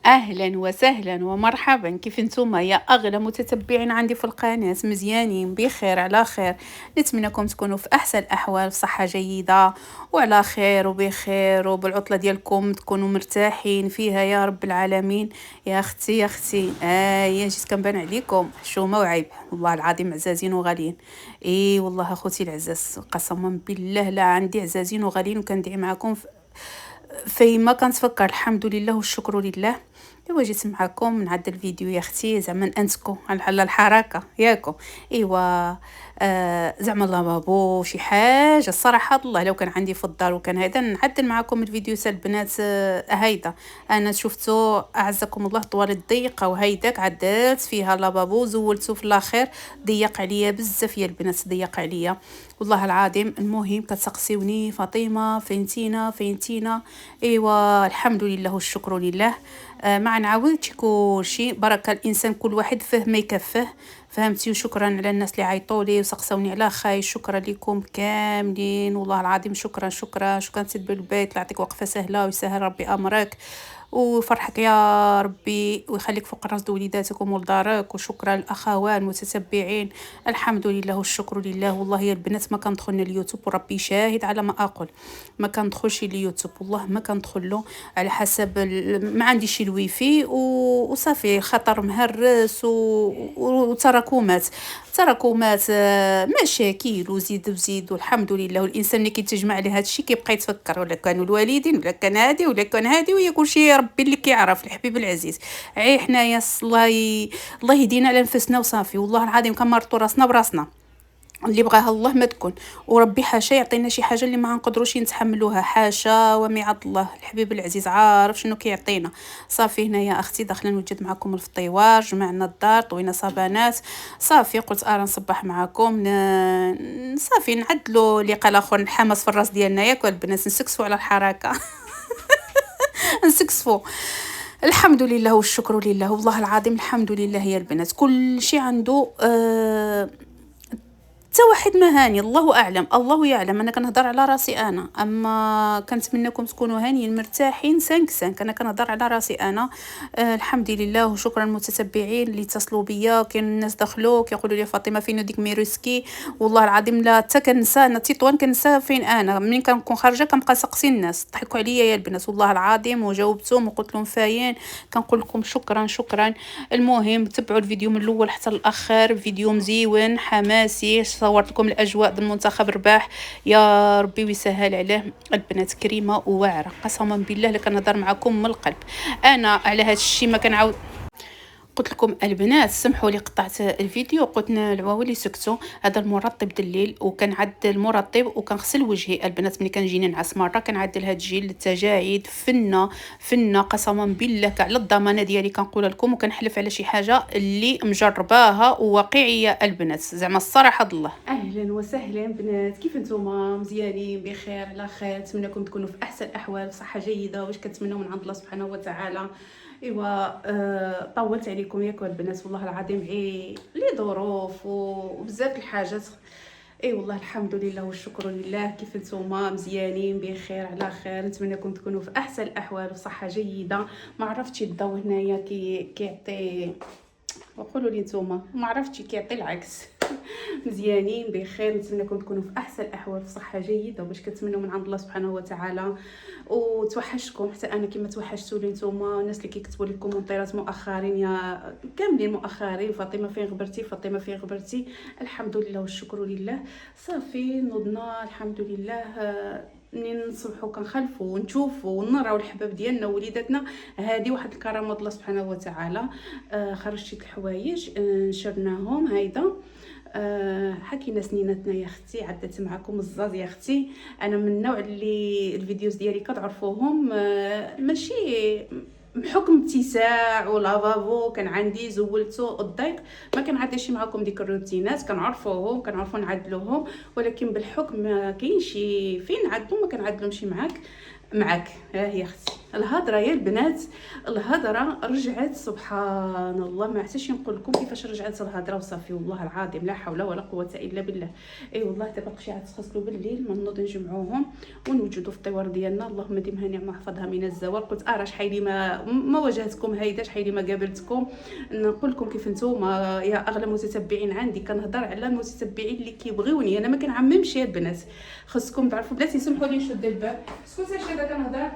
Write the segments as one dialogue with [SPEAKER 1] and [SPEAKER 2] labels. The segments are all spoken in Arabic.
[SPEAKER 1] اهلا وسهلا ومرحبا، كيف نتوما يا اغلى متتبعين عندي في القناه؟ مزيانين بخير على خير. نتمنىكم تكونوا في احسن الاحوال، في صحه جيده وعلى خير وبخير، وبالعطله ديالكم تكونوا مرتاحين فيها يا رب العالمين. يا اختي يا اختي، يا جيت كنبان عليكم حشومه وعيب، والله العظيم عزازين وغاليين. اي والله اخوتي العزاز، قسما بالله لا عندي عزازين وغاليين، وكندعي معكم فيما كنتفكر. الحمد لله والشكر لله. ايوا جيت معكم نعدل الفيديو يا اختي، زعما نأنسكم على الحركه ياكم. ايوا زعما لافابو شي حاجه الصراحه، الله لو كان عندي في الدار وكان هذا نعدل معكم الفيديو تاع البنات. هيدا انا شفتو اعزكم الله طوال الضيقه، وهيداك عدلت فيها لافابو زولتو في الاخير. ضيق عليا بزاف يا البنات، ضيق عليا والله العظيم. المهم كتسقسيوني فاطمه فينتينا فينتينا. ايوا الحمد لله والشكر لله. ما نعاودش كلشي، بركه الانسان كل واحد فيه ما يكفيه. فهمتي؟ وشكرا على الناس اللي عيطوا لي وسقسوني على خاي، شكرا لكم كاملين والله العظيم. شكرا شكرا شكرا سيد بالبيت، لا يعطيك وقفه سهله ويسهل ربي امرك وفرحك يا ربي، ويخليك فوق راس وليداتكم ولدارك. وشكرا الاخوان المتتبعين، الحمد لله والشكر لله. والله يا البنات ما كندخلنا اليوتيوب، وربي شاهد على ما اقول، ما كندخلش اليوتيوب والله ما كندخل له، على حسب ما عنديش الويفي وصافي، خطر مهرس وتراكمات تراكمات، مشاكل وزيد وزيد. والحمد لله، والانسان اللي كيتجمع عليه هذا الشيء كيبقى يتفكر، ولا كانوا الوالدين ولا كان هادي ولا كان هادي، ويا كلشي ربي اللي كيعرف. الحبيب العزيز، حنايا الله يهدينا على نفسنا وصافي. والله العظيم كنمرطوا راسنا براسنا، اللي بغاها الله ما تكون. وربي حاشا يعطينا شي حاجه اللي ما نقدروش نتحملوها، حاشا وميعاد الله. الحبيب العزيز عارف شنو كيعطينا. صافي هنا يا اختي داخله نوجد معكم الفطيوار، جمعنا الدار طوينا صابانات. صافي قلت نصبح معكم صافي نعدلوا لقاء الاخر، نحمس في الراس ديالنا ياك البنات، نسكسوا على الحركه نسكسفوا. الحمد لله والشكر لله والله العظيم. الحمد لله يا البنات، كل شيء عنده حتى واحد مهاني، الله اعلم الله يعلم. انا كنهضر على راسي انا، اما كنتمنىكم تكونوا هانيين مرتاحين. 5 انا كنهضر على راسي انا. الحمد لله وشكرا للمتتبعين اللي اتصلوا بيا. كاين الناس دخلوا كيقولوا لي فاطمه فين ديك ميروسكي، والله العظيم لا حتى كنسى انا تطوان، كنسى فين انا. ملي كنكون خارجه كنبقى سقسي الناس، ضحكوا عليا يا البنات والله العظيم، وجاوبتهم وقلت لهم فاين. كنقول لكم شكرا شكرا. المهم تبعوا الفيديو من الاول حتى الاخر، فيديو مزيون حماسي، صورت لكم الاجواء ديال المنتخب رباح. يا ربي ويسهل عليه. البنات كريمه وواعره قسما بالله لكنهضر معكم من القلب. انا على هذا الشيء ما كنعاود. قلت لكم البنات سمحوا لي قطعت الفيديو، قلت العواول اللي سكتوا. هذا المرطب دليل، وكنعدل المرطب وكنغسل وجهي. البنات ملي كنجيني نعس مره كنعدل هذا الجيل التجاعيد فنه قسما بالله على الضمانه ديالي كنقول لكم، وكنحلف على شي حاجه اللي مجرباها وواقعيه. البنات زعما الصراحه الله. اهلا وسهلا بنات، كيف نتوما؟ مزيانين بخير على خير؟ نتمنىكم تكونوا في احسن الاحوال، بصحه جيده. واش كنتمنوا من عند الله سبحانه وتعالى؟ ايوا طولت عليكم ياك البنات والله العظيم، لي ظروف وبزاف الحاجات. اي والله الحمد لله والشكر لله. كيف نتوما؟ مزيانين بخير على خير؟ نتمنىكم تكونوا في احسن الاحوال وصحه جيده. ما عرفتش الضوء هنايا كيعطي، وقولوا لي نتوما، ما عرفتش كيعطي العكس مزيانين بخير. نتمنىكم تكونوا في احسن الاحوال في صحه جيده، وباش كنتمنوا من عند الله سبحانه وتعالى. وتوحشكم حتى انا كما توحشتوا لي نتوما، الناس اللي كيكتبوا لي كومونتيرات مؤخرين يا كاملين مؤخرين، فاطمه فين غبرتي فاطمه فين غبرتي. الحمد لله والشكر لله. صافي نوضنا الحمد لله، منين نصبحوا كنخلفوا ونشوفوا ونراو الحباب ديالنا ووليداتنا. هذه واحد الكرامه الله سبحانه وتعالى. خرجت الحوايج نشرناهم هيدا. حكينا سنيناتنا يا اختي، عدت معكم الزاز يا اختي. انا من النوع اللي الفيديوز ديالي كتعرفوهم، ماشي بحكم اتساع ولافافو كان عندي زولته الضيق، ما كنعديش معكم ديك الروتينات، كنعرفوهم كنعرفوا نعدلوهم، ولكن بالحكم ما كاينش فين نعدلو ما كنعدلهمش معاك. ها هي اختي الهضره يا البنات، الهضره رجعت سبحان الله، ما عرفتش نقول لكم كيفاش رجعت الهضره وصافي، والله العظيم لا حول ولا قوه الا بالله. اي والله دابا شي عاد تغسلوا بالليل ما نوض نجمعوهم ونوجدوا في الطوار ديالنا، اللهم ديمها نعمه وحفظها من الزوال. قلت راه شحال ما واجهتكم هيدا، شحال ما قابلتكم، نقول لكم كيف نتوما يا اغلى متتبعين عندي كنهضر على المتتبعين اللي كيبغيوني، انا ما كنعممش يا البنات، خصكم تعرفوا. بلاتي سمحوا لي نشد الباب، سكوت هذا كنهضر،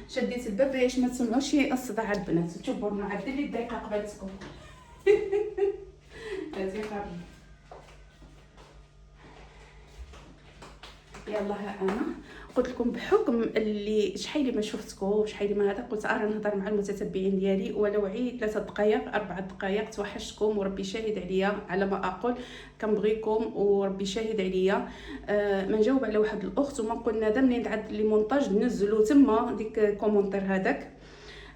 [SPEAKER 1] شديت الباب باش ما تسمعوش الصداع البنات. تشوفوا نعدل لي الدقيقه قبلتكم. هذه قبل يلا ها انا قلت لكم بحكم اللي شحال ما شفتكم شحال ما هذا، قلت نهضر مع المتتبعين ديالي ولو عي 3 دقائق 4 دقائق. توحشتكم وربي شاهد عليا على ما اقول، كنبغيكم وربي شاهد عليا. ما نجاوب على واحد الاخت وما نقول ندم منين تعد لي مونتاج نزلوا تما ديك كومونتير هذاك.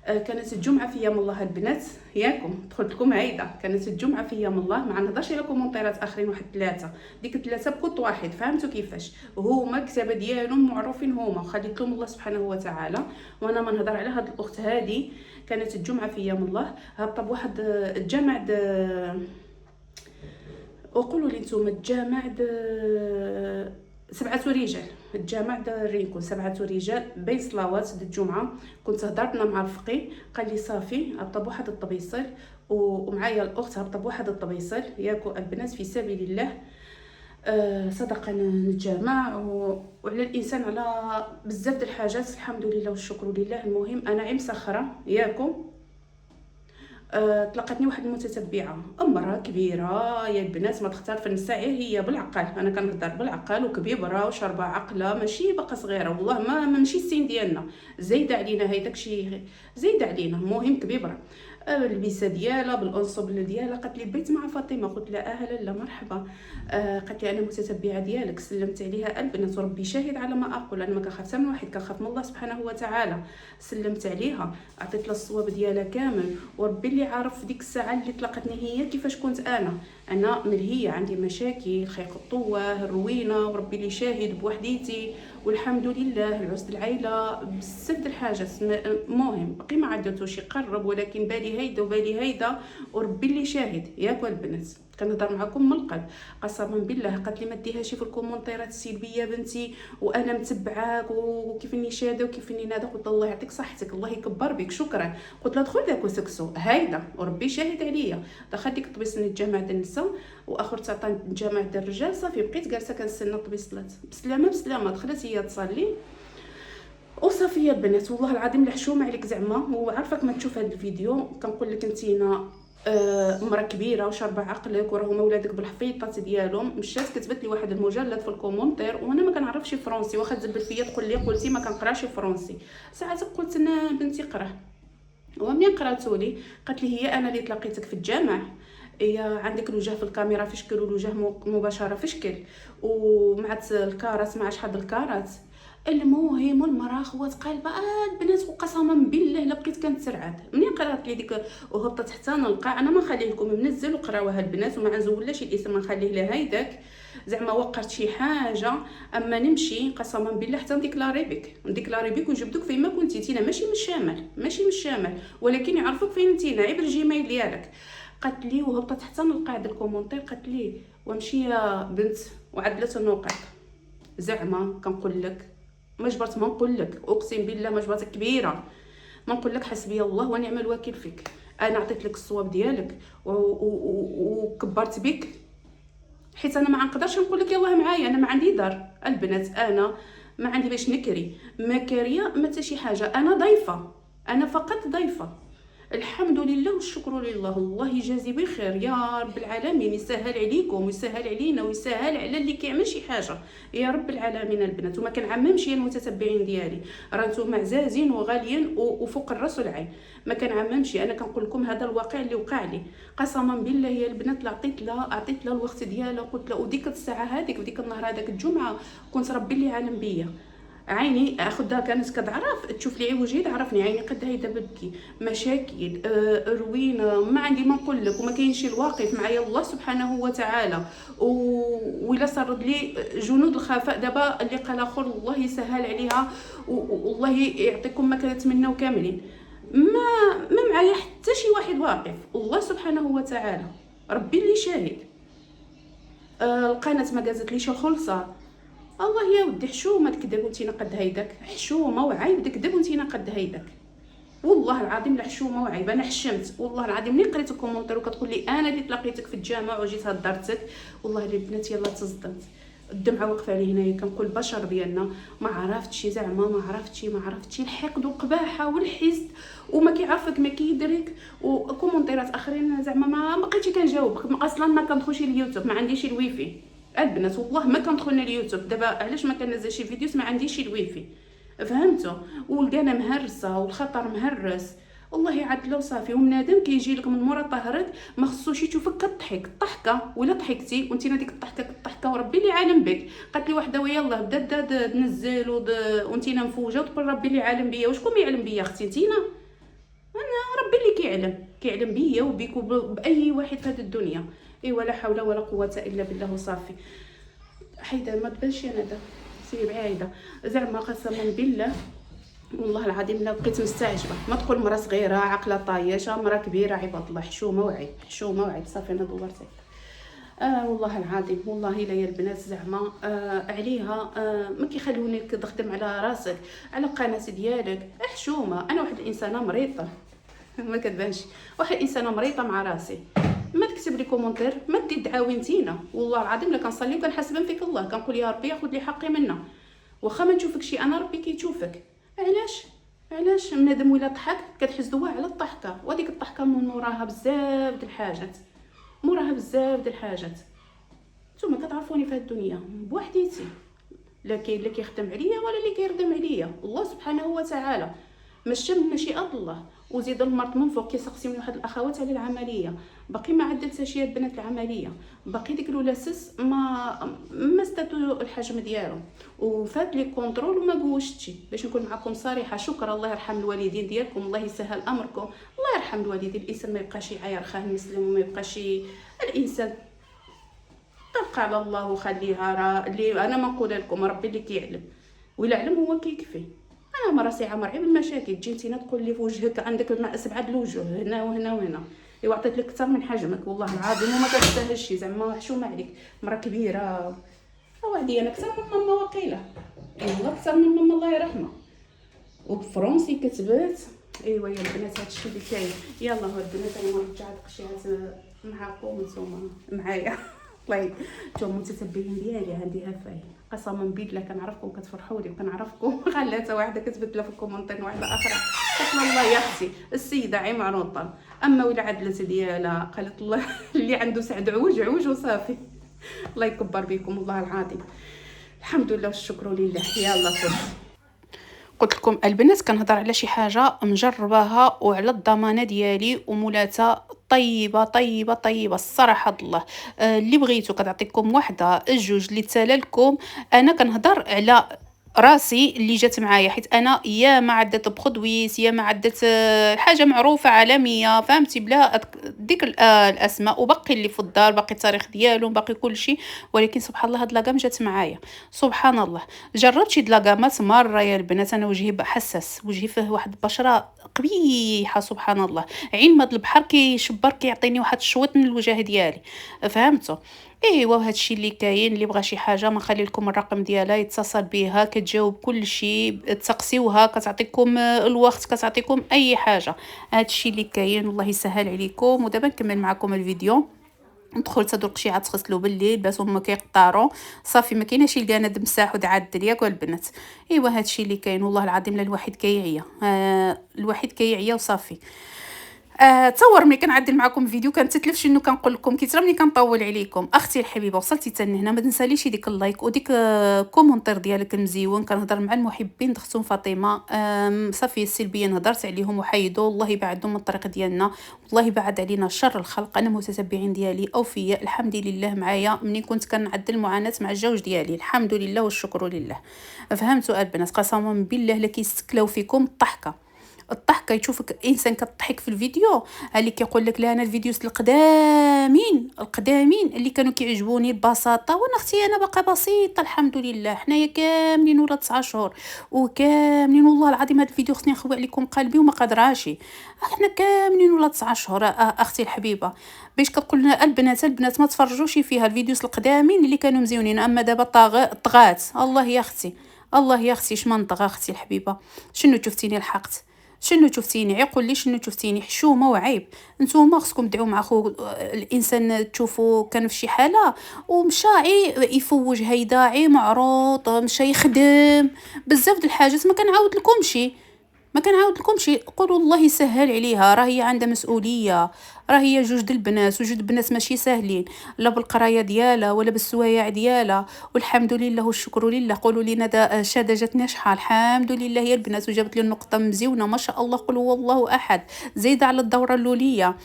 [SPEAKER 1] كانت الجمعه في يوم الله البنات ياكم، دخلت لكم هيدا، كانت الجمعه في يوم الله، ما نهضرش على كومونتيرات اخرين واحد 3، ديك 3 بكل واحد فهمتوا كيفاش هما الكتابه ديالهم معروفين هما، خليت لهم الله سبحانه وتعالى. وانا ما نهضر على هاد الاخت هذه. كانت الجمعه في يوم الله هابطه بواحد الجامع وقولوا لي نتوما الجامع 7 رجال، الجامع الرينكو 7 رجال بين صلوات الجمعه. كنت هضرتنا مع الفقيه قال لي صافي هبط بواحد الطبيصل ومعايا الاخت هبط بواحد الطبيصل ياكو البنات في سبيل الله. صدقه نتجامع وعلى الانسان على بزاف د الحاجات، الحمد لله والشكر لله. المهم انا عم مسخره ياكم. طلقتني واحد المتتبعه امراه كبيره يا البنات، ما تختار في النساء هي بالعقل، انا كنهضر بالعقل وكبيره وشاربه عقله، ماشي باقا صغيره والله ما ماشي السن ديالنا، زايده علينا هيداك شي زايده علينا. المهم كبيره اللبسه ديالها بالانصب ديالها. قالت لي بيت مع فاطمه، قلت لها اهلا لا مرحبا. قالت لي انا متتبعه ديالك، سلمت عليها البنات وربي شاهد على ما اقول، انا ما كنخاف حتى من واحد، كنخاف من الله سبحانه وتعالى. سلمت عليها عطيت لها الصواب ديالها كامل، وربي اللي عارف ديك الساعه اللي طلقتني هي كيفاش كنت انا ملهيه، عندي مشاكل خيق الطوه الروينه، وربي اللي شاهد بوحديتي والحمد لله. العز العائله بزاف د الحاجات، المهم باقي ما عدتوش يقرب، ولكن بالي هيدا وبالي هيدا وربي اللي شاهد ياكو البنات. كنهضر معكم من القلب قسما بالله. قالت لي ما ديهاش في الكومونتيرات السلبيه بنتي، وانا متبعاك وكيفني شاده وكيفني نادا. قلت الله يعطيك صحتك الله يكبر بك شكرا. قلت لها دخل داك وسكسو هيدا وربي شاهد عليا. دخل ديك الطبيسني الجامع ديال النساء واخر تعطاني الجامع ديال الرجال. صافي بقيت جالسه كنستنى الطبيسلات بسلامه بسلامه. دخلت هي تصلي وصافي يا البنات والله العظيم الحشومه عليك زعما. وعارفك ما تشوف هذا الفيديو كنقول لك انتينا مرة كبيره وشاربه عقلك وراهم اولادك بالحفيطات ديالهم. مشات كتبت لي واحد المجلد في الكومونتير وانا ما كنعرفش فرونسي، واخا تزبل فيا تقول لي قلتي ما كنقراش فرونسي. ساعات قلت انا بنتي قرا، ومنين قراتو لي قالت لي هي انا اللي تلاقيتك في الجامع، يا عندك الوجه في الكاميرا في شكل والوجه مباشره في شكل، ومع الكارات مع شحال الكارات. المهم المراه خوات قلبه البنات وقسما بالله لا بقيت كنتسرعد. منين قرات لي ديك وهبطت حتى نلقى، انا ما نخليه لكم منزل وقراوها البنات وما نزولش الاسم، ما نخليه لها هيداك زعما وقرت شي حاجه. اما نمشي قسما بالله حتى نديكلاري بك ونجبدوك فين ما كنتي تينا، ماشي من الشمال ولكن يعرفوك فين انتينا عبر الجيميل ديالك. قالت لي وهبطت حتى نلقى هذا الكومونتير قالت لي ومشي يا بنت وعدلت النقط. زعما كنقول لك ما جبرت، ما نقول لك اقسم بالله ما جبرتك كبيره، ما نقول لك حسبي الله ونعم الوكيل فيك. انا عطيت لك الصواب ديالك وكبرت بك، حيت انا ما نقدرش نقول لك يلاه معايا، انا ما عندي دار البنات، انا ما عندي باش نكري ما كاريه ما حتى شي حاجه، انا ضيفه، انا فقط ضيفه. الحمد لله والشكر لله، الله يجازي بخير يا رب العالمين، يسهل عليكم ويسهل علينا ويسهل على اللي كيعمل شي حاجه يا رب العالمين البنات. وما كنعممش المتتبعين ديالي، راه نتوما عزازين وغاليين وفوق الراس والعين، ما كنعممش. انا كنقول لكم هذا الواقع اللي وقع لي قسما بالله يا البنات. لا عطيت لها الوقت ديالها، قلت لها وديك الساعه هذيك وديك النهار هذاك الجمعه كنت ربي اللي عالم بيا. عيني اخدها كانت كتعرف تشوف لي عوجي تعرفني عيني قد هيدا بكي مشاكل روينه ما عندي ما نقول لك، وما كاينش الواقف معايا الله سبحانه وتعالى. وإلا صرد لي جنود الخفاء دابا اللي قال اخر الله يسهل عليها والله يعطيكم ما كنتمناو كاملين. ما معايا حتى شي واحد واقف، الله سبحانه وتعالى ربي اللي شاهد. القناه ما قازت خلصه. الله يا ودي حشومه تكذب وانتي قد هيداك، حشومه وعيب تكذب وانتي قد هيداك. والله العظيم لا حشومه وعيب. انا حشمت والله العظيم ملي قريت الكومونتير وكتقول لي انا اللي تلاقيتك في الجامع وجيت هضرتك، والله البنات يلا تصدمت، الدمعه واقفه علي هنايا. كنقول بشر ديالنا ما عرفتش زعما ما عرفتش الحقد والقباحه والحسد وما كيعرفك ما كيدرك. وكومونتيرات اخرين زعما ما بقيتش كنجاوبك، اصلا ما كندخلش اليوتيوب، ما عنديش الويفي البنات، والله ما كندخل اليوتيوب دابا. علاش ما كنزلش الفيديوز؟ ما عنديش الويفي، فهمتوا؟ والقنا مهرسه والخطر مهرس، والله عدله وصافي. ومنادم كيجي لك من مورا طهرك ما خصوش يشوفك كضحك الضحكه، ولا ضحكتي وانت ديك الضحكه وربي اللي عالم بك. قالت لي وحده ويلا بدات تنزل وانت مفوجه وتقول ربي اللي عالم بيا. وشكون يعلم بيا اختي انتينا؟ انا ربي اللي كيعلم بيا وبيك وباي واحد في هذه الدنيا. اي ولا حول ولا قوه الا بالله وصافي. حيده ما تبانش انا دا سيري بعيده زعما قسما بالله والله العظيم لا بقيت مستعجبه. ما تقول مرا صغيره عقله طايشه، مرا كبيره عباد الله حشومه وعيب حشومه وعيب. صافي انا دورت والله العظيم والله الا يا البنات زعما عليها ما كيخلونيك تخدم على راسك على القناه ديالك. حشومه. انا واحد الانسانه مريضه ما كتبانش، واحد الانسانه مريضه مع راسي. ما تكتب لي كومونتير، ما دير دعاوي نتينا، والله العظيم لا كنصلي وكنحاسبن فيك الله، كنقول يا ربي ياخذ لي حقي منا. واخا ما نشوفكش انا ربي كيشوفك. علاش بنادم ولا ضحك كتحس دوا على الضحكه، وهذيك الضحكه من موراها بزاف د الحاجات، نتوما كتعرفوني في الدنيا بوحديتي، لا كاين اللي كيخدم عليا ولا اللي كيردم عليا، الله سبحانه وتعالى ماشي من مشيئه الله. وزيد المرض من فوق كيسقسي من واحد الاخوات على العمليه، باقي ما عدلتهاش يا بنات العمليه، باقي ديك الولاسس ما استاتوا الحجم ديالهم، وفات لي كونترول وما قوشتش. باش نكون معكم صريحه، شكرا الله يرحم الوالدين ديالكم، الله يسهل امركم، الله يرحم الوالدين. الانسان ما يبقاش يعاير خاه مسلم، وما يبقاش الانسان تبقى على الله وخليها اللي انا ما نقول لكم ربي اللي كيعلم، ولا علم هو كيكفي. انا مراسي عمر عيب المشاكل تجي انتينا تقول لي في وجهك عندك 7 الوجوه هنا وهنا وهنا، ايوا عطيت لك اكثر من حجمك والله العظيم وما كتستاهلش زعما حشومه عليك. مرا كبيره وعدي انا اكثر من ماما وقيله، والله اكثر من ماما الله يرحمها. وبفرنسي كتبات ايوا يا البنات هادشي اللي كاين. يلا هو البنات انا نرجع القشيات معاكم نتوما معايا الله نتوما متتبعين ديالي عندي هفاي قسما بالله كنعرفكم كتفرحوا لي وكنعرفكم. خلاتها واحده كتبت لها في الكومونتير واحده اخرى قالت الله يا اختي السيده عي معروطه، اما ولا عدلت ديالها قالت الله اللي عنده سعد عوج وصافي. الله يكبر بكم والله العظيم. الحمد لله والشكر لله. يلا قلت لكم البنات كنهضر على شي حاجه مجرباها وعلى الضمانه ديالي ومولاتها طيبه الصراحه الله. اللي بغيتو كتعطيكم واحده الجوج اللي تسالى لكم. انا كنهضر على راسي اللي جات معايا، حيت انا يا ما عدت بخدويس يا ما عدت حاجه معروفه عالميه، فهمتي؟ بلا ديك الاسماء، وباقي اللي في الدار باقي التاريخ ديالهم باقي كل شيء. ولكن سبحان الله هاد لاكام جات معايا سبحان الله. جربت شي لاكامات مره يا البنات، انا وجهي حساس، وجهي فيه واحد البشره قبيحه سبحان الله. عين ماد البحر كيشبر كيعطيني واحد الشوط من الوجه ديالي، فهمتوا؟ ايوا هادشي اللي كاين. اللي بغى شي حاجه ما نخلي لكم الرقم ديالها يتصل بها، كتجاوب كل شيء، تسقسيوها كتعطيكم الوقت، كتعطيكم اي حاجه. هادشي اللي كاين والله يسهل عليكم. ودابا نكمل معكم الفيديو. ندخل تدور قشيعات تغسلوا بالليل باش هما كيقطاروا صافي، ما كايناش الكناد مساح ودعدل ياك البنات. ايوا هادشي اللي كاين والله العظيم لا الواحد كيعيا الواحد كيعيا وصافي. تصور ملي كنعدل معكم فيديو كنتتلف شنو كنقول لكم، كيترى ملي كنطول عليكم. اختي الحبيبه وصلتي حتى هنا، ما تنساليش ديك اللايك وديك كومونتير ديالك المزيون. كنهضر مع المحبين د اختهم فاطمه. صافي السلبيين هضرت عليهم وحيدوا، الله يبعدهم من الطريق ديالنا، والله يبعد علينا شر الخلق. انا متتبعين ديالي اوفياء الحمد لله معايا ملي كنت كنعدل معاناه مع الجوج ديالي، الحمد لله والشكر لله. فهمتوا البنات؟ قسما بالله لا كيستكلاو فيكم الضحكه. الضحكه يشوفك انسان كتضحك في الفيديو، اللي كيقول لك لا انا الفيديوز القدامين اللي كانوا كيعجبوني البساطه، وانا اختي انا باقا بسيطه الحمد لله. حنايا كاملين ولاد 9 شهور وكاملين، والله العظيم هذا الفيديو خصني نخوي عليكم قلبي وما قادراش. احنا كاملين ولاد 9 شهور. اختي الحبيبه باش كتقول لنا البنات ما تفرجوش فيها الفيديوز القدامين اللي كانوا مزيونين، اما دابا طغات. الله يا اختي، الله يا اختي اش ما نطغى اختي الحبيبه. شنو شفتيني الحقت؟ شنو شفتيني؟ عيقول لي شنو شفتيني؟ حشومه وعيب. نتوما خصكم تدعوا مع خو الانسان تشوفوا كان في شي حاله ومشى يفوج هيدا معروض، مشى يخدم بزاف د الحاجات. ما كنعاود لكمش قولوا الله يسهل عليها. راه هي عندها مسؤوليه، راه هي جوج د البنات، وجوج البنات ماشي ساهلين لا بالقرايه ديالها ولا بالسوايع ديالها، والحمد لله والشكر لله. قولوا لينا شاده جات ناجحه الحمد لله هي البنات، وجابت لي النقطه مزيونه ما شاء الله. قل هو الله احد، زايده على الدوره الاوليه.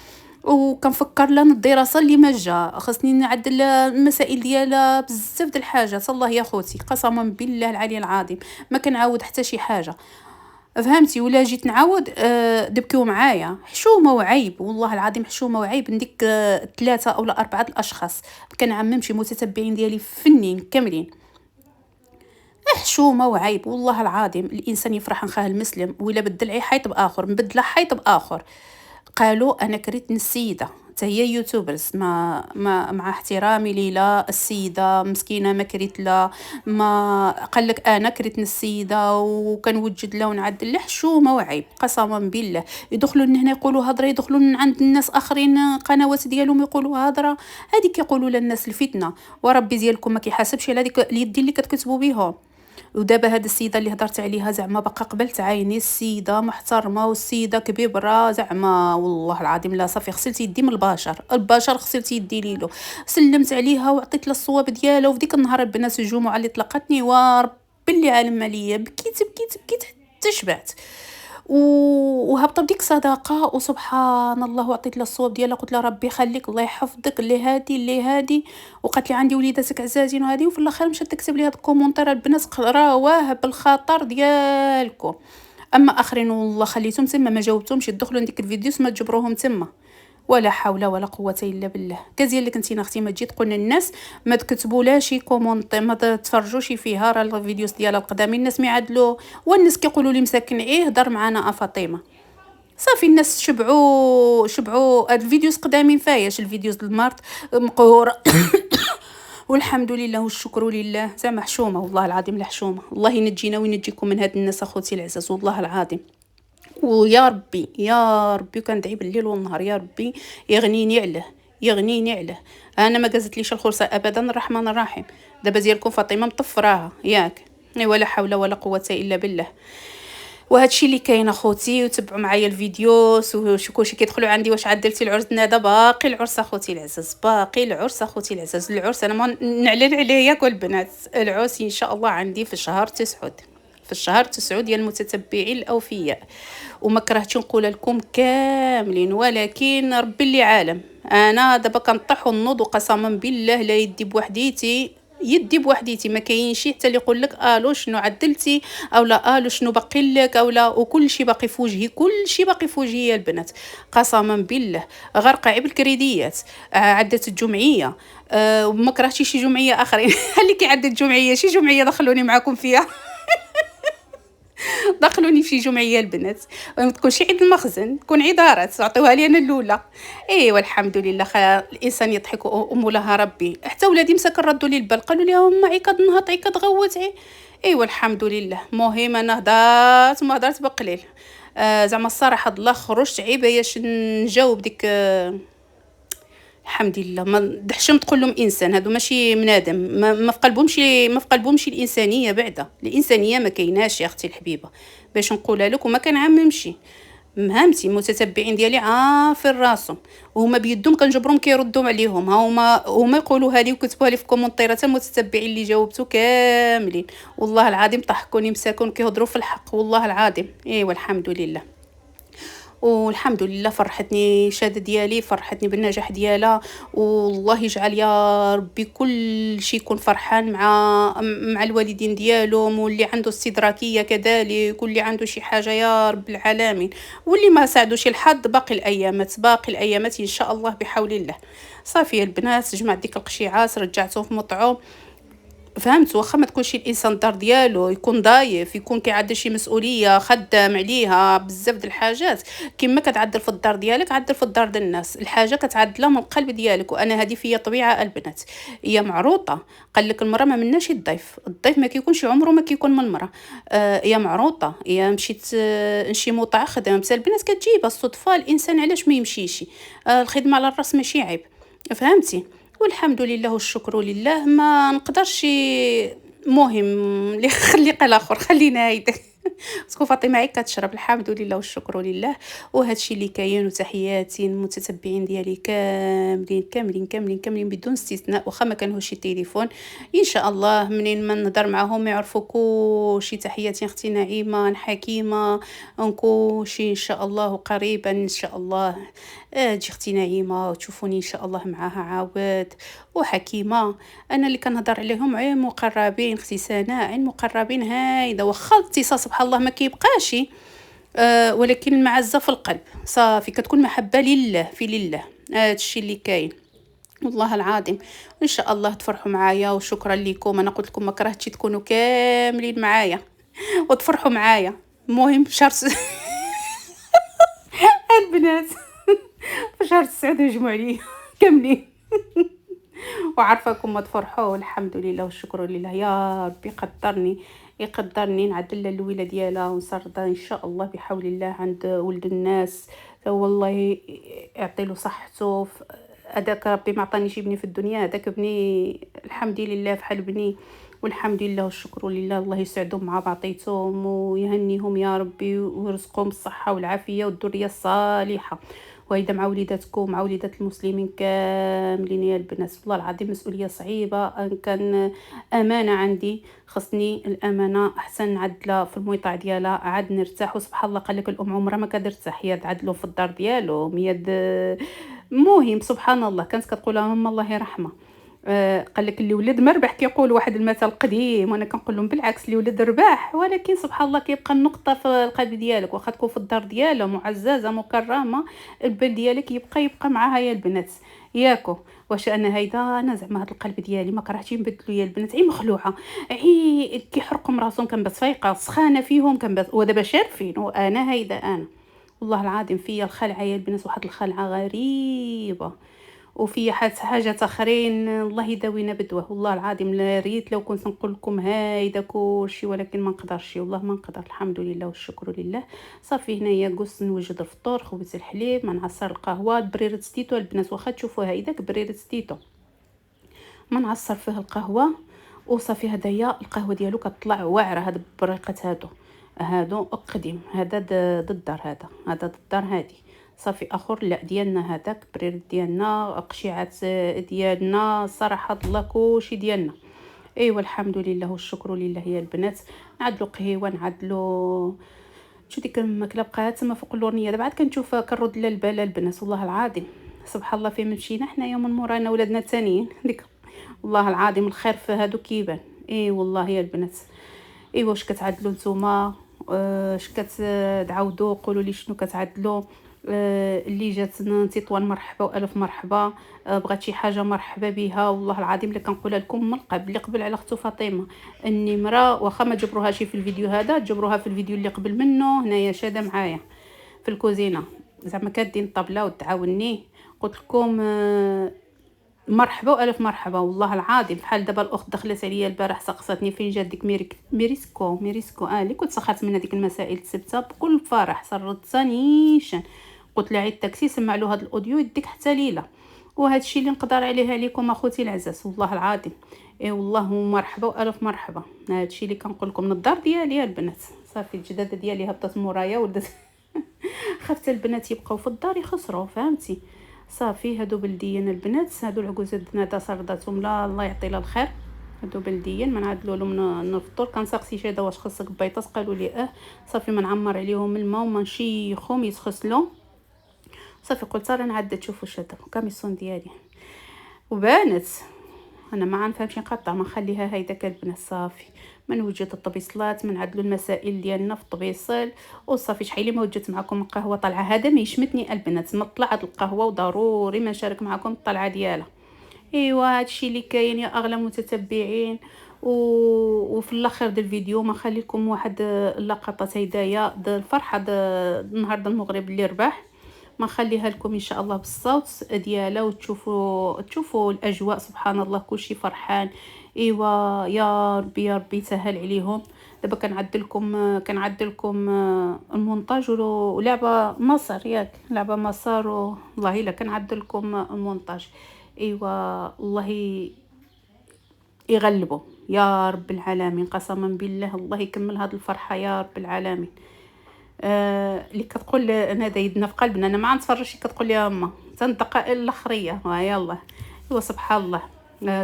[SPEAKER 1] وكنفكر لنا الدراسه اللي ما جا، خاصني نعدل المسائل ديالها بزاف د الحاجات. الله يا خوتي قسما بالله العلي العظيم ما كنعاود حتى شي حاجه. فهمتي؟ ولا جيت نعاود دبكيو معايا. حشومه وعيب والله العظيم، حشومه وعيب. نديك 3 أو 4 الاشخاص كنعممش متتبعين ديالي فنين كاملين. حشومه وعيب والله العظيم. الانسان يفرح نخاه المسلم، ولا بدل عي حيط باخر مبدله حيط باخر. قالوا انا كرهت السيده حتى هي يوتيوبرز، ما مع احترامي ليلى السيده مسكينه ما كرهت لا، ما قال لك انا كرهت السيده وكنوجد لها ونعدل لها. حشومه وعيب قسما بالله. يدخلوا هنا يقولوا هضره، يدخلوا من عند الناس اخرين قنوات ديالهم يقولوا هضره. هذيك يقولوا للناس الفتنه، وربي ديالكم ما كيحاسبش على هذيك اليدين اللي كتكتبوا بهم. ودابا هاد السيده اللي هضرت عليها زعما باقا قبلت عيني، السيده محترمه والسيده كبيره زعما والله العظيم. لا صافي غسلت يدي من البشر غسلت يدي ليلو، سلمت عليها وعطيت لها الصواب ديالها. وفي ديك النهار البنات الجمعه اللي طلقتني ورب اللي عالم عليا بكيت حتى شبعت. وهبطه بديك صداقه وسبحان الله، وعطيت لها الصواب ديالها. قلت لها ربي يخليك الله يحفظك اللي هادي وقالت لي عندي وليداتك عزازين وهادي. وفي الاخر مشات تكتب لي هاد الكومونتير البنات قراواه بالخطر ديالكم. اما اخرين والله خليتهم تما ما جاوبتهمش، يدخلوا لديك الفيديوز ما تجبروهم تما. ولا حول ولا قوه الا بالله. كازيا اللي كنتي اختي ما تجي تقول للناس ما تكتبوا لا شي كومونط، ما تفرجوش فيها. راه الفيديوز ديالها القدامين الناس ما يعدلوا، والناس كيقولوا لي مساكن ايه هضر معنا فاطمه. صافي الناس شبعوا هاد الفيديوز قدامين فاياش الفيديوز المرض مقهوره. والحمد لله والشكر لله. زعما حشومه والله العظيم لا حشومه. الله ينجينا وينجيكم من هاد الناس اخوتي العزاز والله العظيم. ويا ربي يا ربي كندعي بالليل والنهار يا ربي يغنيني عليه. انا ما قازتليش الخرصه ابدا الرحمن الرحيم. دابا ديالكم فاطمه مطفراها ياك، ولا حول ولا قوه الا بالله. وهادشي اللي كاين اخوتي. وتبعوا معايا الفيديوز وشوفوا شي كيدخلوا عندي واش عدلتي العرس نادا. باقي العرس اخوتي العزاز، باقي العرس اخوتي العزاز. العرس انا ما نعلن عليه ياك البنات. العرس ان شاء الله عندي في شهر 9، في الشهر 9 ديال المتتبعين الاوفياء. وما كرهتش نقول لكم كاملين، ولكن ربي اللي عالم. انا دابا كنطيح ونوض وقسما بالله لا يدي بوحديتي ما كاينش حتى اللي يقول لك الو شنو عدلتي او لا الو شنو باقي لك او لا. وكل شيء باقي في وجهي، كل شيء باقي في وجهي يا البنات قسما بالله. غرقه عيب الكريديات. عدت الجمعيه. وما كرهتش شي جمعيه اخرين. اللي كيعدل الجمعيه شي جمعيه دخلوني معكم فيها. دخلوني في شي جمعيه البنات. تكون شي عيد المخزن، تكون عدارات عطيوها لي انا الاولى. ايوا الحمد لله. الانسان يضحك ومولاها ربي. حتى ولادي مساكن ردوا لي البال قالوا لي هما عيكاد نهض عيكاد غوتي. ايوا الحمد لله. المهم انا هضرت ما هضرت بقليل. زعما الصراحه الله خرجت عيب باش نجاوب ديك. الحمد لله ما دحشم تقول لهم انسان، هادو ماشي بنادم. ما في قلبهمش الانسانيه. بعدا الانسانيه ما كايناش يا اختي الحبيبه باش نقولها لك. وما كنعممش فهمتي؟ المتتبعين ديالي عارفين راسهم، وهما بيدهم كنجبرهم كيردوا عليهم، هما يقولوها لي وكتبوها لي في الكومونطيرات المتتبعين اللي جاوبتو كاملين، والله العظيم ضحكوني مساكن كيهضروا في الحق والله العظيم. ايوا الحمد لله. والحمد لله فرحتني الشهاده ديالي، فرحتني بالنجاح ديالها، والله يجعل يا ربي كل شيء يكون فرحان مع الوالدين ديالهم، واللي عنده استدراكيه كذلك، واللي عنده شي حاجه يا رب العالمين، واللي ما ساعدوش الحظ باقي الايامات، باقي الايامات ان شاء الله بحول الله. صافي يا البنات جمعت ديك القشيعات رجعتهم في مطعوم. فهمت؟ واخا ما تكونش الانسان الدار ديالو يكون ضايف، يكون كيعدل شي مسؤوليه خدام عليها بزاف د الحاجات، كيما كتعدل في الدار ديالك عدل في الدار ديال الناس، الحاجه كتعدلها من القلب ديالك. وانا هذه فيا طبيعه البنات، هي معروطه. قال لك المراه ما مناش الضيف، الضيف ما كيكونش عمره ما كيكون من المراه. هي معروطه، هي مشيت نشي موطع خدمه، بس البنات كتجيبها الصدفه، الانسان علاش ما يمشيش؟ الخدمه على الراس ماشي عيب. فهمتي؟ والحمد لله والشكر لله. ما نقدرش مهم اللي خلي قال اخر خلينا هيدا. سكو فاطمه عي كتشرب، الحمد لله والشكر لله. وهذا الشيء اللي كاين. وتحياتي المتتبعين ديالي كاملين كاملين كاملين كاملين بدون استثناء، واخا ما كانوش شي تليفون ان شاء الله منين ما نهضر معاهم يعرفوا كلشي. تحياتي اختي نعيمه حكيمه، كلشي ان شاء الله قريبا ان شاء الله. تجي اختي نعيمه وتشوفوني ان شاء الله معاها عاود. وحكيمه انا اللي كنهضر عليهم عين مقربين، اختي سناء عين مقربين هايدا، واخا الاتصال سبحان الله ما كيبقاش. ولكن المعزه في القلب صافي، كتكون محبه لله في لله. هذا الشيء اللي كاين والله العظيم. ان شاء الله تفرحوا معايا، وشكرا لكم. انا قلت لكم ما كرهتش تكونوا كاملين معايا وتفرحوا معايا. المهم شهر البنات في شهر 9 يجمعوا عليا كاملين. وعارفاكم ما تفرحوا، والحمد لله والشكر لله. يا ربي يقدرني نعدل الولاد ديالها ونصردا ان شاء الله بحول الله عند ولد الناس. والله يعطي له صحته. هذاك ربي ما عطانيش ابني في الدنيا، هذاك ابني الحمد لله بحال بني، والحمد لله والشكر لله. الله يسعدهم مع بعضيتهم ويهنيهم يا ربي، ويرزقهم الصحة والعافية والذرية الصالحة. وهيدا مع وليداتكم مع وليدات المسلمين كاملين يا البنات. والله العظيم مسؤولية صعيبة، ان كان امانة عندي، خصني الامانة احسن نعدلها في المويطع ديالها عاد نرتاح. وسبحان الله قال لك الام عمرها ما كترتاح، هي تعدلو في الدار ديالهم هي مهم. سبحان الله كانت كتقول لهم الله يرحمها. قال لك اللي ولد مربح، كيقول واحد المثل قديم، وانا كنقول لهم بالعكس اللي ولد رباح. ولكن سبحان الله كيبقى النقطه في القلب ديالك، واخا تكون في الدار ديالها معززه مكرمه، البال ديالك يبقى معاها يا البنات. ياكو واش انا هيدا انا زعما هذا القلب ديالي ما كرهتش نبدلو يا البنات. عي مخلوعه، عي كيحرقهم راسهم، كنبات فايقه سخانه فيهم، كنبات ودابا شارفين. وانا هيدا انا والله العظيم فيا الخلعه يا البنات، واحد الخلعه غريبه. وفي حاجات اخرين الله يداوينا بدوه. والله العظيم لا ريت لو كنت نقول لكم هايدا كلشي، ولكن ما نقدرش والله ما نقدر. الحمد لله والشكر لله. صافي هنايا قص نوجد الفطور، خبز الحليب، ما نعصر القهوه بريره ستيتو البنات. واخا تشوفوا هايداك بريره ستيتو ما نعصر فيه القهوه. وصافي هدايا القهوه ديالو كتطلع واعره. هاد البريقات هادو قديم، هذا ضد الدار، هذا ضد الدار هادي. صافي اخر لا ديالنا هذاك بريد ديالنا، قشيعات ديالنا، صراحه الله كلشي ديالنا. ايوا الحمد لله والشكر لله يا البنات. نعدلو قهيوه، نعدلو شو ديك الماكله بقات تما فوق اللورنيه. دابا عاد كنشوف كنرد لها البال البنات. والله العظيم سبحان الله فين مشينا حنايا من مورانا ولادنا الثانيين ديك. والله العظيم الخير في هادو كيبان. اي والله يا البنات. ايوا واش كتعدلوا نتوما؟ اش كتعاودوا قولوا لي شنو كتعدلوا؟ اللي جات تطوان مرحبا والف مرحبا. بغات شي حاجه مرحبا بها. والله العظيم اللي كنقولها لكم من القلب. اللي قبل على اختو فاطمه النمره، واخا ما جبروهاش في الفيديو هذا، جبروها في الفيديو اللي قبل منه. هنايا شاده معايا في الكوزينه زعما كادين الطبله وتعاوني. قلت لكم مرحبا والف مرحبا. والله العظيم بحال دابا الاخت دخلت عليا البارح سقساتني فين جات ديك ميريسكو اللي كنت سخرت منها ديك المسائل السبته بكل فرح. سرتها نيشان. قلت لها عيد التاكسي سمع له هذا الاوديو يديك حتى ليله. وهذا الشيء اللي نقدر عليه عليكم اخوتي العزاز والله العظيم. اي والله مرحبا والف مرحبا. هذا الشيء اللي كنقول لكم من الدار ديالي يا البنات. صافي الجداده ديالي هبطت مورايا ولدت خفت البنات يبقاو في الدار يخسروا، فهمتي؟ صافي هادو بلديين البنات، هادو العجوزات هذا صرداتهم، لا الله يعطي لها الخير. هادو بلديين ما نعدلوا لهم نفطر. كنسقسي شي واش خصك بيطاس، قالوا لي صافي ما نعمر عليهم الماء وما نشيخهم يتغسلوا. صافي قلت راه نعدل تشوفوا شادة كاميسون ديالي وبانت. انا ما نفهمش نقطع، ما نخليها هيدا كالبنات. صافي ما نوجد الطبيصلات، من عدلوا المسائل ديالنا في الطبيصل وصافي. شحال ما وجدت معكم القهوه طالعه، هذا ما يشمتني البنات، نطلع هاد القهوه وضروري ما نشارك معكم الطلعه ديالها. ايوا هادشي اللي كاين يا اغلى متتبعين. وفي الاخر ديال الفيديو ما نخلي لكم واحد اللقطات هدايا د الفرحه النهارده المغرب اللي ربح، ما نخليها لكم ان شاء الله بالصوت ديالها، وتشوفوا الاجواء. سبحان الله كلشي فرحان. ايوا يا ربي يا ربي يسهل عليهم. دابا كنعدلكم المونتاج ولعبه مصر، ياك لعبه مصر والله الا كنعدلكم المونتاج. ايوا الله يغلبوا يا رب العالمين، قسما بالله الله يكمل هذه الفرحه يا رب العالمين. اللي كتقول انا يدنا في قلبنا، انا ما نتفرجش كتقول لي اما الدقائق الاخريه ها يلا. ايوا سبحان الله.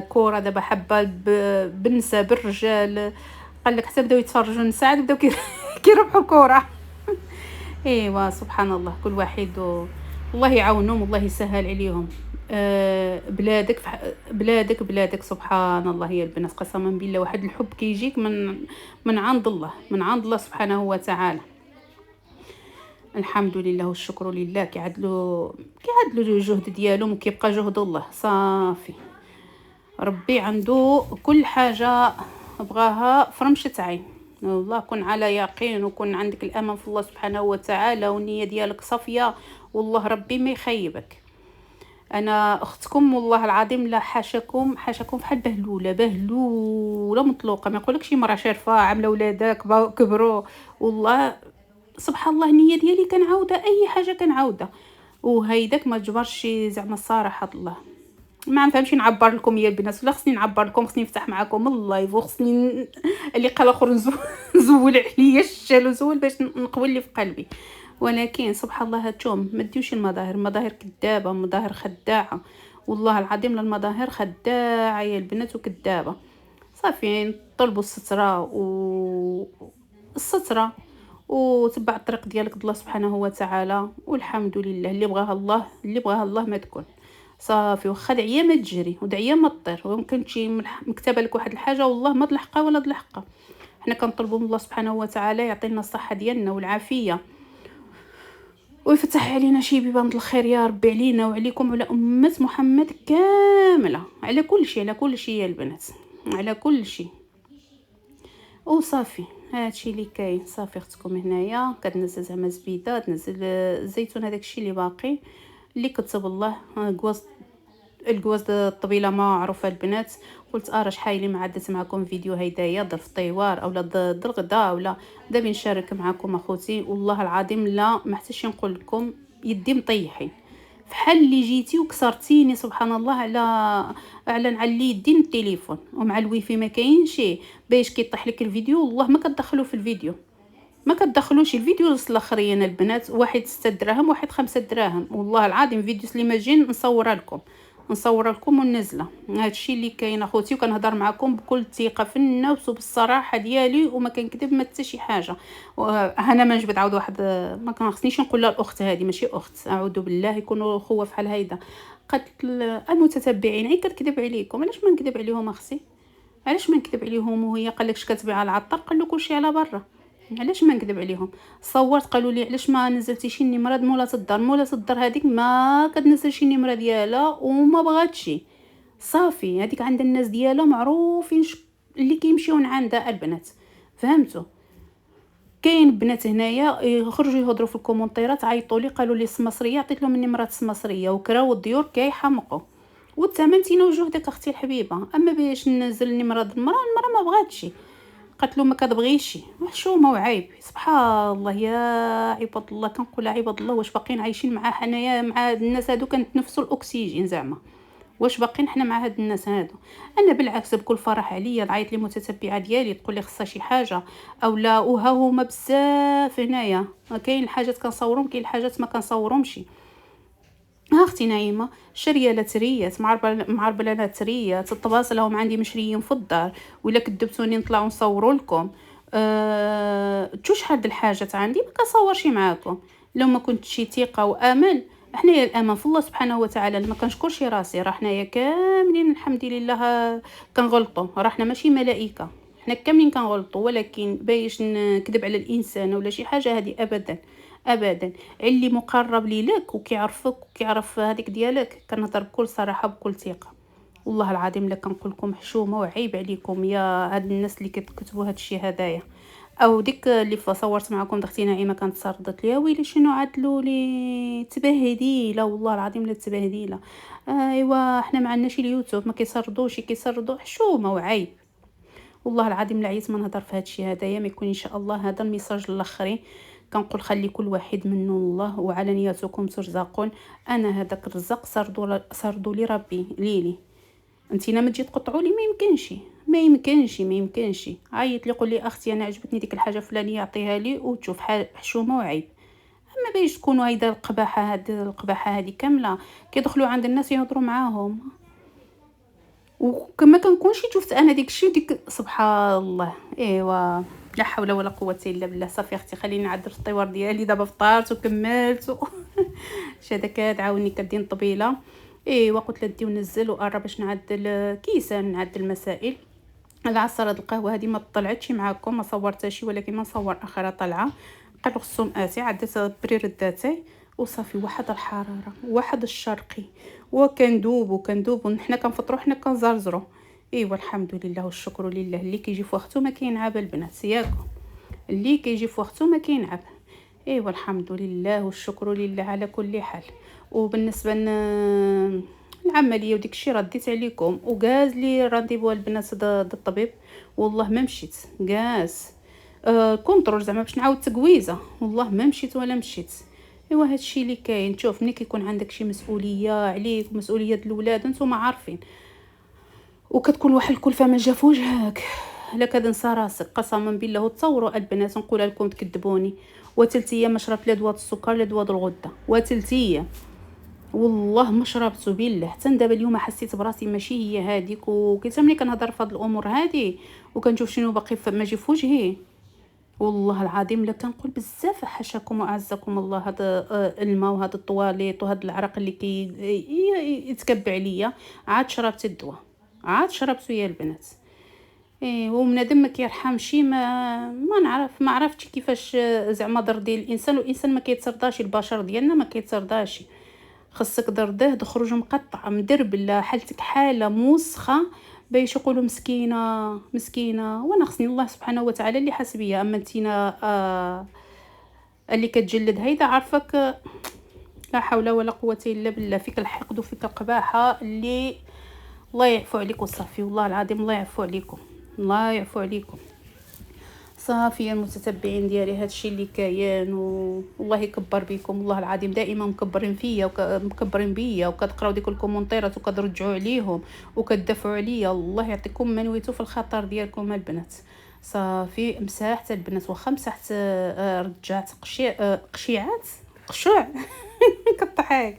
[SPEAKER 1] كوره دابا حبه بالنساء بالرجال، قال لك حتى بداو يتفرجوا النساء بداو كيربحوا كوره. ايوا سبحان الله كل واحد الله يعاونهم والله يسهل عليهم. بلادك بلادك سبحان الله يا البنات، قسما بالله واحد الحب كيجيك من عند الله، من عند الله سبحانه وتعالى. الحمد لله والشكر لله. كيعدلوا الجهد ديالهم وكيبقى جهد الله. صافي ربي عنده كل حاجه بغاها فرمشة عين. والله كن على يقين وكن عندك الامان في الله سبحانه وتعالى والنيه ديالك صافيه، والله ربي ما يخيبك. انا اختكم والله العظيم لا حاشاكم بحال بهلوله مطلوقه، ما يقولكش مرا شارفه عامله ولادك كبروا. والله سبحان الله النيه ديالي كنعاودها اي حاجه كنعاودها، وهيداك ما تجبرش زعما الصراحه الله. ما نفهمش نعبر لكم يا البنات، ولا خصني نعبر لكم، خصني نفتح معكم اللايف، وخصني اللي قال اخر نزول عليا الشال وزول باش نقول اللي في قلبي. ولكن سبحان الله هاتوم ما ديوش المظاهر كذابه، مظاهر خداعه. والله العظيم المظاهر خداعه يا البنات وكذابه. صافي طلبوا الستره وتبع الطريق ديالك الله سبحانه وتعالى، والحمد لله اللي بغاها الله ما تكون. صافي واخا دعيه ما تجري ودعيه ما تطير، ويمكن تجي مكتبه لك واحد الحاجه والله ما تلحقها ولا تلحقها. حنا كنطلبوا من الله سبحانه وتعالى يعطينا الصحه ديالنا والعافيه، ويفتح علينا شي بيبان الخير يا ربي علينا وعليكم وعلى امه محمد كامله، على كل شيء يا البنات، على كل شيء. وصافي هادشي اللي كاين. صافي اختكم هنايا كتنزل زعما زبيده، تنزل الزيتون، هذاك الشيء اللي باقي اللي كتب الله. القواز الطبيله معروفه البنات. قلت راه شحال لي ما عدت معكم فيديو هيدايا د الفطيوار اولا د الغداء، ولا دابا نشارك معكم اخوتي. والله العظيم لا ما حتىش نقول لكم يدي مطيحين، فحال اللي جيتي وكسرتيني سبحان الله على نعلي يدي من التليفون ومع الويفي ما كاينش باش كيطيح لك الفيديو. والله ما كتدخلوا في الفيديو، ما كتدخلوش الفيديو الاخرين البنات، واحد 6 دراهم واحد 5 دراهم. والله العظيم فيديوز اللي ما جين نصور لكم وننزله. هادشي اللي كاين اخوتي، وكنهضر معكم بكل ثقه في النفس وبالصراحه ديالي وما كنكذب ما حتى شي حاجه. انا ما نجبد عاود واحد ما خصنيش نقول لها الاخت هذه ماشي اخت، اعوذ بالله يكونوا اخوه فحال هيدا. قالت المتتبعين عي كتكذب عليكم، علاش ما نكذب عليهم اختي؟ علاش ما نكذب عليهم؟ وهي قال لك كتبيع على العطار، قال له كلشي على برا، علاش ما نكذب عليهم؟ صورت قالوا لي علاش ما نزلتيش النمره مولات الدار هذيك ما كتنزلش النمره ديالها وما بغاتش. صافي هذيك عند الناس ديالها معروفين اللي كيمشيون عندها البنات، فهمتوا؟ كاين بنات هنايا يخرجوا يهضروا في الكومونتيرات عيطوا لي قالوا لي السمسريه عطيت لهم النمرات السمسريه وكراو الديور كيحمقوا والثمن تينا وجهدك اختي الحبيبه. اما باش ننزل النمره المراه ما بغاتش، قالت له ما كتبغيش محشومه وعيب. سبحان الله يا عباد الله، كنقول عباد الله واش باقيين عايشين مع حنايا مع الناس هادو كنتنفسوا الاكسجين زعما؟ واش باقيين حنا مع هاد الناس هادو؟ انا بالعكس بكل فرح عليا تعيط لي متتبعه ديالي تقول لي خصها شي حاجه او لا، وها هما بزاف هنايا. كاين الحاجات كنصورهم، كاين الحاجات ما كنصورهمش. ها اختي نعيمه، شاريه لا تريات معربله لا تريات، الطباصل راهم عندي مشريين في الدار، ولا كدبتوني نطلعوا نصوروا لكم. تو شحال د الحاجات عندي ما كنصورش معاكم. لو ما كنت شي ثقه وامل، حنايا الامان في الله سبحانه وتعالى. ما كنشكرش راسي، راه حنايا كاملين الحمد لله كنغلطوا، راه حنا ماشي ملائكه، حنا كاملين كنغلطوا، ولكن بايش نكذب على الانسان ولا شي حاجه هذه ابدا ابدا. اللي مقرب لي لك وكيعرفك وكيعرف هذيك ديالك كنهضر بكل صراحه بكل ثقه. والله العظيم لا كنقول لكم حشومه وعيب عليكم يا هاد الناس اللي كتكتبوا هاد الشيء هدايا. او ديك اللي صورت معكم اختي نعيمه كانت صردت لي ويلي شنو عدلوا لي تبهديله، والله العظيم لا تبهديله. ايوا حنا ما عندناش اليوتيوب، ما كيسردوش كيسردوا حشومه وعيب. والله العظيم لا عييت ما نهضر في هادشي هدايا، ما يكون ان شاء الله هذا الميساج للاخرين. كنقول خلي كل واحد منه الله وعلى نياتكم ترزقون. انا هذاك الرزق سردوا لي ربي ليلي. انتينا ما تجي تقطعوا لي، ما يمكنش ما يمكنش ما يمكنش. عيط لي قول لي اختي انا عجبتني ديك الحاجه فلانيه اعطيها لي وتشوف حشومه وعيب. اما باش تكونوا هيدا القباحه، هاد القباحه هذه كامله كيدخلوا عند الناس يهضروا معاهم. وكما كنكونش شفت انا ديك الشيء ديك سبحان الله. ايوا لا حول ولا قوه الا بالله. صافي اختي خليني نعدل في الطوار ديالي، دابا فطرت وكملت شاده كتعاوني كدين طبيله. ايوا قلت لها دي ونزل وقرب باش نعدل كيسان، نعدل المسائل. العصره د القهوه هذه ما طلعتش معاكم، ما صورتهاش، ولكن ما نصور اخرى طالعه. قالوا خصهم اتي عدت برير الداتاي وصافي. واحد الحراره واحد الشرقي وكندوب وكندوب، حنا كنفطروا حنا كنزرزروا. ايوا الحمد لله والشكر لله. اللي كيجي في وقته ما كينعب البنات ياكم، اللي كيجي في وقته ما كينعب. ايوا الحمد لله والشكر لله على كل حال. وبالنسبه العمليه وديك الشيء رديت عليكم وقاز لي رانديفو البنات ضد الطبيب. والله ما مشيت قاز كونترول زعما باش نعاود تقويزه، والله ما مشيت ولا مشيت. ايوا هادشي اللي كاين. شوف ملي كيكون عندك شي مسؤوليه عليك ومسؤوليه الاولاد نتوما عارفين، وكتكون واحد الكلفه ما جا في وجهك، لا كتنسى راسك قسما بالله. وتصوروا البنات نقول لكم تكذبوني، وثلث ايام ما شربت لا دواء السكر لا دواء الغده، وثلث ايام والله ما شربت بالله. حتى دابا اليوم حسيت براسي ماشي هي هذيك، وكيتا ملي كنهضر في هاد الامور هادي وكنشوف شنو باقي ما جي في وجهي، والله العظيم لا كنقول بزاف حاشاكم واعزكم الله. هذا الماء وهذا الطواليط وهذا العرق اللي يتكب عليا، عاد شربت الدواء، عاد شربته يا البنات. ايه وبنادم ما كيرحمش. ما نعرف ما عرفتش كيفاش زعما ضر ديال الانسان، والانسان ما كيتصرداش، البشر ديالنا ما كيتصرداش. خصك درده تخرج مقطع مدربله، حالتك حاله موسخه باش يقولوا مسكينه مسكينه. وانا خصني الله سبحانه وتعالى اللي حاسبيا. اما انتينا اللي كتجلد هيدا عارفك لا حول ولا قوه الا بالله. فيك الحقد وفيك القباحه اللي الله يعفو عليكم. صافي والله العظيم الله يعفو عليكم، الله يعفو عليكم. صافي يا المتتبعين ديالي هادشي اللي كاين، والله يكبر بكم. والله العظيم دائما مكبرين فيا ومكبرين بيا، وكتقراو ديك الكومونتيرات وكترجعوا عليهم وكتدافعوا عليا. الله يعطيكم ما نويتو في الخطر ديالكم البنات. صافي مسحت البنات، واخا مسحت رجعت قشيعات قشوع كطحاك.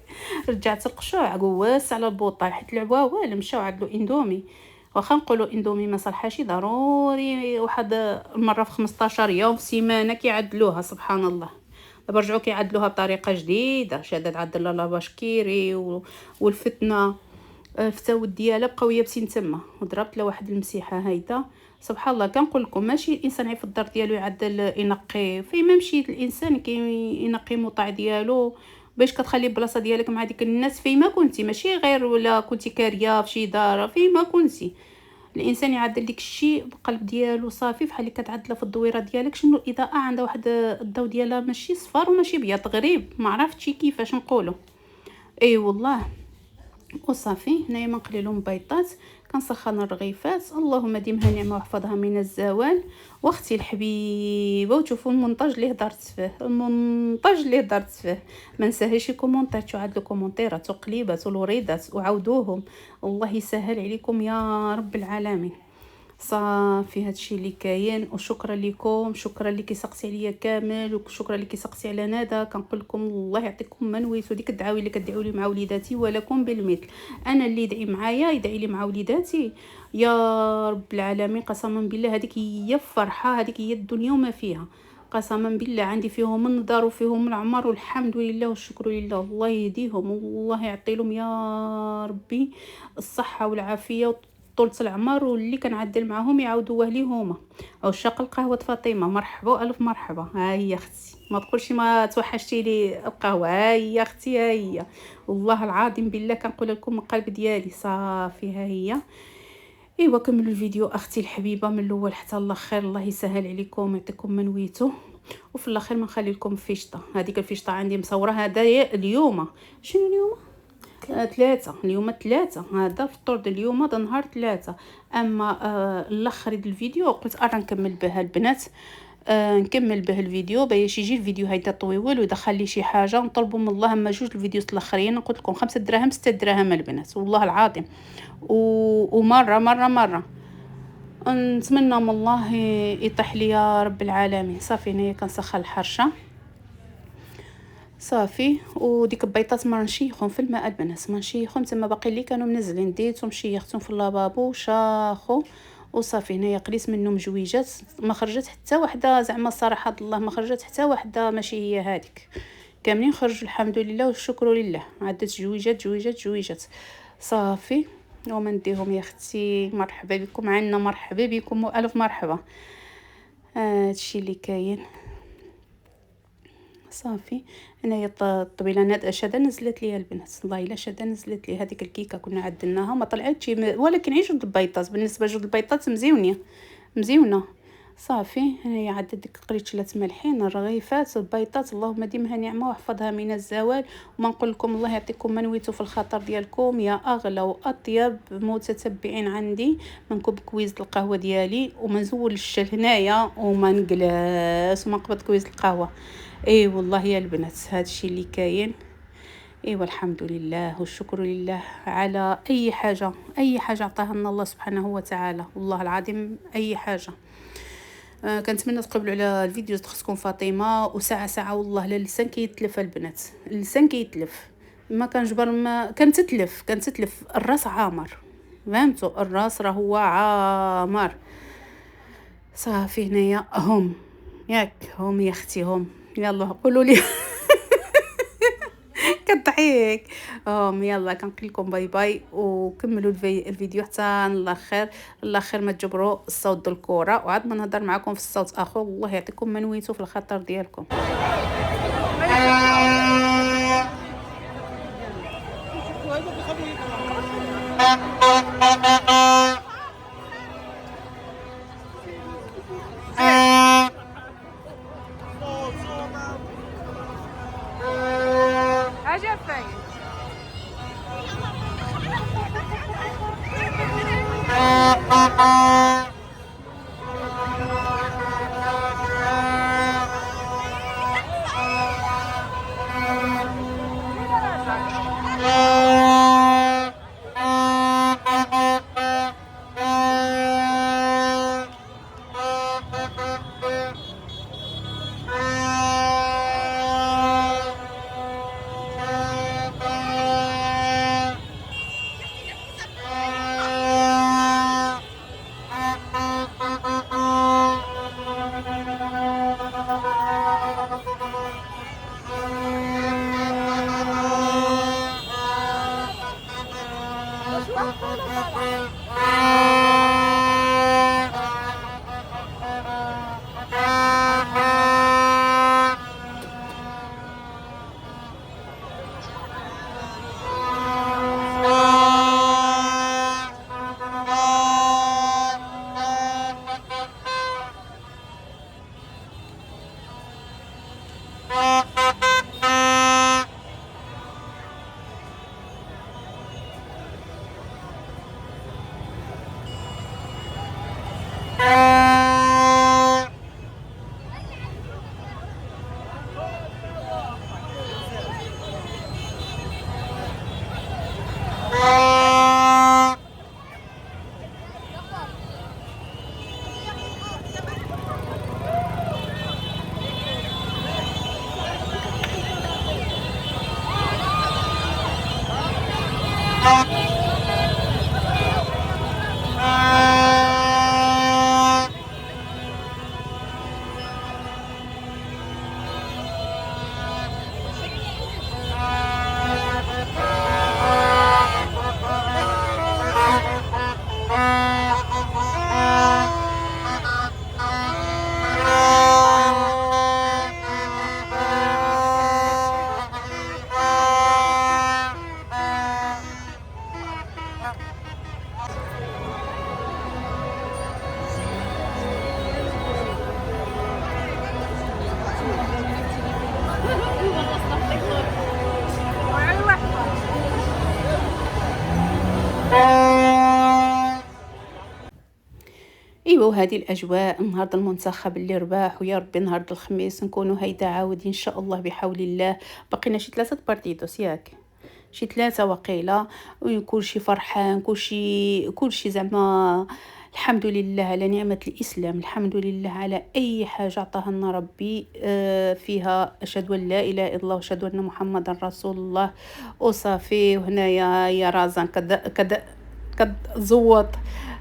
[SPEAKER 1] رجعت القشوع قواس على البوطه حيت العواوال مشاو عدلو اندومي. واخا نقولوا اندومي ما صالحاش ضروري واحد مره في 15 يوم في سيمانه كيعدلوها سبحان الله. دابا رجعوا كيعدلوها بطريقه جديده، شاده تعدل لافاش كيري والفتنه الفتاوت ديالها بقاو يابسين تما. وضربت له واحد المسيحه هيدا سبحان الله. كنقول لكم ماشي الانسان في الدار ديالو يعدل ينقي، فين ما مشيت الانسان ينقي موطع ديالو باش كتخلي البلاصه ديالك مع ديك الناس فين ما كنتي، ماشي غير ولا كنتي كاريه في شي دار، فين ما كنتي الانسان يعدل ديك الشيء بقلب ديالو. صافي بحال اللي كتعدله في الدويره ديالك. شنو الاضاءه عندها واحد الضوء ديالها ماشي صفار وماشي بيض غريب، ما عرفتش كيفاش نقولوا. اي والله. وصافي هنايا ما نقلي لهم بيضات كنسخن الرغيفات. اللهم ديمها نعمه واحفظها من الزوال. واختي الحبيبه، وتشوفوا المونتاج اللي هضرت فيه، ما نساهلش كومونتير، عاد الكومونتيرات وقليبات والوريدات وعاودوهم. الله يسهل عليكم يا رب العالمين. صافي هادشي اللي كاين، وشكرا لكم، شكرا اللي كيسقسي عليا كامل، وشكرا اللي كيسقسي على ندى. كنقول لكم الله يعطيكم من نويتو، ديك الدعاوي اللي كدعوا لي مع وليداتي ولكم بالمثل. انا اللي يدعي معايا يدعي لي مع وليداتي يا رب العالمين. قسما بالله هذيك هي الفرحه، هذيك هي الدنيا وما فيها. قسما بالله عندي فيهم النظر وفيهم العمر، والحمد لله والشكر لله. الله يهديهم والله يعطي لهم يا ربي الصحه والعافيه طولة العمر، واللي كنعدل معاهم يعاودوا لي هما. عشاق القهوه فاطمه، مرحبا الف مرحبا. ها هي اختي، ما تقولش ما توحشتي لي القهوه. ها هي اختي، ها هي والله العظيم بالله كنقول لكم من قلب ديالي. صافي ها هي. ايوا كملوا الفيديو اختي الحبيبه من الاول حتى الاخر. الله يسهل عليكم ويعطيكم من نويتو. وفي الاخر ما نخلي لكم فيشطه. هذيك الفيشطه عندي مصوره هذا اليوم. شنو اليوم؟ ثلاثة. اليوم ثلاثة، هذا فطور اليوم، هذا نهار ثلاثة. اما الاخر الفيديو قلت ارا نكمل به البنات. نكمل به الفيديو باش يجي الفيديو هيدا طويل ويدخل لي شي حاجه. نطلبوا من الله اما جوج الفيديوز الاخرين قلت لكم 5 دراهم 6 دراهم البنات والله العظيم. ومره مره مره نتمنى من الله يطيح لي يا رب العالمين. صافي هنايا كنسخن الحرشه صافي. وديك البيضات ما نشيخهم في الماء البنات، ما نشيخهم تما باقي اللي كانوا منزلين، ديتهم شيختهم في اللافابو شاخو وصافي. هنايا قليت منهم جويجات، ما خرجت حتى وحده زعما صراحه الله ما خرجت حتى وحده ماشي هي هذيك، كاملين خرجوا الحمد لله والشكر لله. عدت جويجات جويجات جويجات صافي. وما نديهم يا اختي. مرحبا بكم عنا، مرحبا بكم والف مرحبا. هادشي اللي كاين صافي. هنايا الطبيله شاده نزلت لي البنات، والله الا شاده نزلت لي. هذيك الكيكه كنا عدلناها ما طلعتش، ولكن عي جوج البيضات بالنسبه جوج البيضات مزيونه صافي. هنايا عدت ديك قريتشلات ملحين الرغيفات البيضات. اللهم ديمها نعمه واحفظها من الزوال. وما نقول لكم الله يعطيكم ما نويتو في الخاطر ديالكم يا اغلى واطيب متتبعين عندي. منكب كويز القهوه ديالي وما نزولش هنايا وما نجلس وما نقبض كويز القهوه. اي والله يا البنات هادشي اللي كاين. ايوا الحمد لله والشكر لله على اي حاجه عطاها لنا الله سبحانه وتعالى والله العظيم. اي حاجه كنتمنى تقبلوا على الفيديو تخصكم فاطمه. وساعه والله لا اللسان كيتلف البنات، اللسان كيتلف ما كنجبر، ما كنتتلف الراس عامر، فهمتوا؟ الراس راه هو عامر صافي. هنايا هم ياك هم يا اختي هم، يلا قولوا لي كضحك يلا كنقول لكم باي باي. وكملوا الفيديو حتى الاخر ما تجبروا الصوت ديال الكره. وعاد ما نهضر معكم في الصوت اخر. الله يعطيكم ما نويتو في الخاطر ديالكم. ايوا وهذه الاجواء النهارده المنتخب اللي رباح، ويا ربي نهار الخميس نكونوا هيدا عاودين ان شاء الله بحول الله. بقينا شي 3 بارتيدوس ياك، شي 3 وقيله، وكلشي فرحان، كلشي زعما الحمد لله على نعمة الإسلام، الحمد لله على أي حاجة عطاها لنا ربي. فيها أشهد أن لا إله إلا الله وأشهد أن محمدا رسول الله وصافي. وهنايا يا رازان كتزوط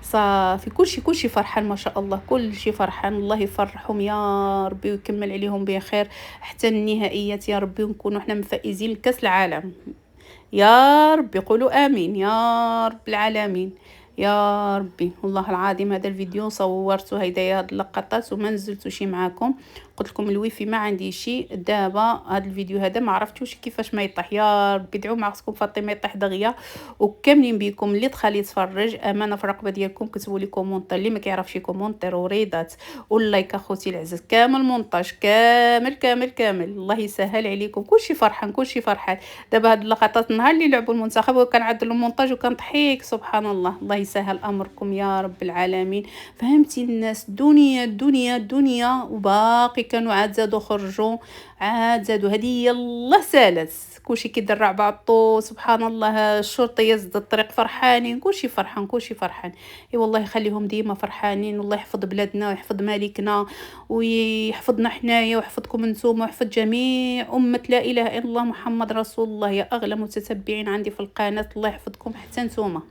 [SPEAKER 1] صافي، كلشي فرحان ما شاء الله، كلشي فرحان. الله يفرحهم يا ربي ويكمل عليهم بخير حتى النهائيات يا ربي، ونكونوا حنا مفائزين لكأس العالم يا ربي. قولوا آمين يا رب العالمين يا ربي. والله العظيم هذا الفيديو صورته هيدايا هاد اللقطات وما نزلتوش معاكم، قلت لكم الويفي ما عندي شيء دابا. هذا الفيديو هذا ما عرفتوش كيفاش ما يطيح، يا ربي ادعوا مع خصكم فاطمه يطيح دغيا. وكاملين بكم اللي دخل يتفرج امانه في الرقبه ديالكم كتبوا لي كومونتير، اللي ما كيعرفش كومونتير وريضات واللايك اخوتي العزيز، كامل مونتاج كامل كامل كامل. الله يسهل عليكم، كلشي فرحان كلشي فرحان. دابا هاد اللقطات النهار اللي لعبوا المنتخب وكنعدلوا المونتاج وكنضحك سبحان الله. الله يسهل امركم يا رب العالمين. فهمتي الناس الدنيا الدنيا الدنيا، وباقي كانوا عاد زادوا خرجوا، عاد زادوا هذه يلا سالت. كلشي كيدرع بعضو سبحان الله. الشرطيه زاد الطريق فرحانين، كلشي فرحان كلشي فرحان. اي والله يخليهم ديما فرحانين، والله يحفظ بلادنا ويحفظ مالكنا ويحفظنا حنايا ويحفظكم نتوما ويحفظ جميع امه لا اله الا الله محمد رسول الله، يا اغلى متتبعين عندي في القناه. الله يحفظكم حتى نتوما.